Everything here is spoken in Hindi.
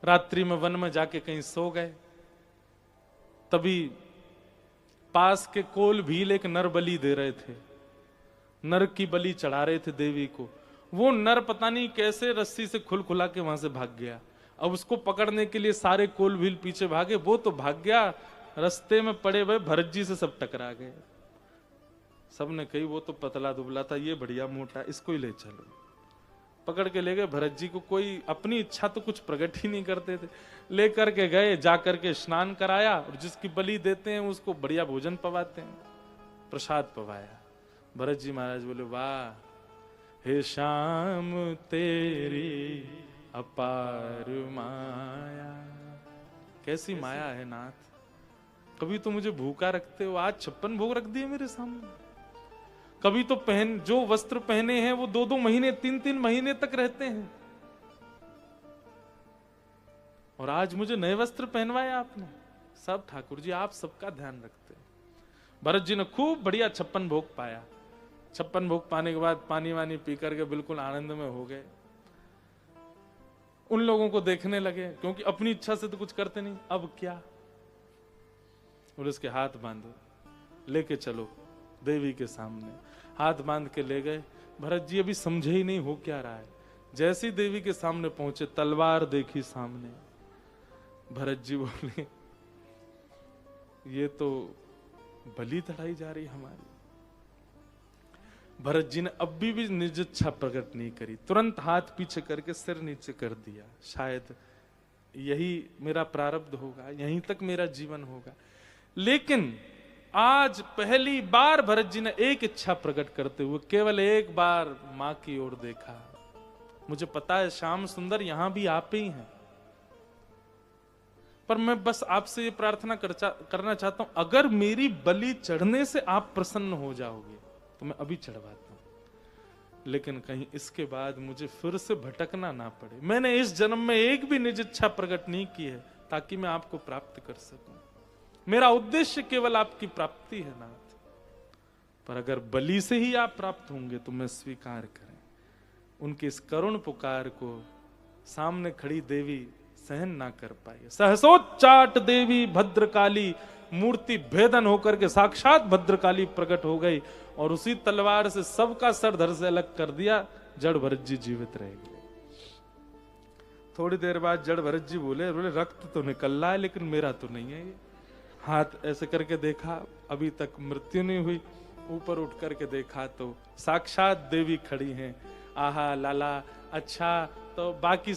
रात्रि में वन में जाके कहीं सो गए, तभी पास के कोल भील एक नर बलि दे रहे थे, नर की बलि चढ़ा रहे थे देवी को। वो नर पता नहीं कैसे रस्सी से खुला के वहां से भाग गया। अब उसको पकड़ने के लिए सारे कोल भील पीछे भागे, वो तो भाग गया, रास्ते में पड़े हुए भरत जी से सब टकरा गए। सबने कही वो तो पतला दुबला था, ये बढ़िया मोटा, इसको ही ले चलो। पकड़ के ले गए भरत जी को। कोई अपनी इच्छा तो कुछ प्रकट ही नहीं करते थे, लेकर के गए, जाकर के स्नान कराया, और जिसकी बलि देते हैं उसको बढ़िया भोजन पवाते हैं, प्रसाद पवाया। भरत जी महाराज बोले, वाह हे श्याम तेरी अपार माया। कैसी माया है नाथ, कभी तो मुझे भूखा रखते हो, आज 56 भोग रख दिए मेरे सामने। कभी तो जो वस्त्र पहने हैं वो 2-2 महीने 3-3 महीने तक रहते हैं, और आज मुझे नए वस्त्र पहनवाए आपने। सब ठाकुर जी आप सबका ध्यान रखते हैं। भरत जी ने खूब बढ़िया 56 भोग पाया। 56 भोग पाने के बाद पानी वानी पी करके बिल्कुल आनंद में हो गए। उन लोगों को देखने लगे, क्योंकि अपनी इच्छा से तो कुछ करते नहीं। अब क्या, बोले उसके हाथ बांधो, लेके चलो देवी के सामने। हाथ बांध के ले गए। भरत जी अभी समझे ही नहीं हो क्या रहा है। जैसे ही देवी के सामने पहुंचे, तलवार देखी सामने। भरत जी बोले, ये तो बलि चढ़ाई जा रही हमारी। भरत जी ने अब भी निज इच्छा प्रकट नहीं करी, तुरंत हाथ पीछे करके सिर नीचे कर दिया। शायद यही मेरा प्रारब्ध होगा, यहीं तक मेरा जीवन होगा। लेकिन आज पहली बार भरत जी ने एक इच्छा प्रकट करते हुए केवल एक बार मां की ओर देखा। मुझे पता है श्याम सुंदर यहां भी आप ही हैं, पर मैं बस आपसे ये प्रार्थना करना चाहता हूं, अगर मेरी बलि चढ़ने से आप प्रसन्न हो जाओगे तो मैं अभी चढ़वाता हूं, लेकिन कहीं इसके बाद मुझे फिर से भटकना ना पड़े। मैंने इस जन्म में एक भी निज इच्छा प्रकट नहीं की है ताकि मैं आपको प्राप्त कर सकूं। मेरा उद्देश्य केवल आपकी प्राप्ति है नाथ, पर अगर बलि से ही आप प्राप्त होंगे तो मैं स्वीकार करें। उनके इस करुण पुकार को सामने खड़ी देवी सहन ना कर पाई। सहसोच्चाट देवी भद्रकाली, मूर्ति भेदन होकर के साक्षात भद्रकाली प्रकट हो गई, और उसी तलवार से सबका सर धड़ से अलग कर दिया। जड़ भरत जी जीवित रह गए। थोड़ी देर बाद जड़ भरत जी बोले रक्त तो निकल रहा है लेकिन मेरा तो नहीं है ये। हाथ ऐसे करके देखा, अभी तक मृत्यु नहीं हुई। ऊपर उठ करके देखा तो साक्षात देवी खड़ी हैं। आहा लाला, अच्छा तो बाकी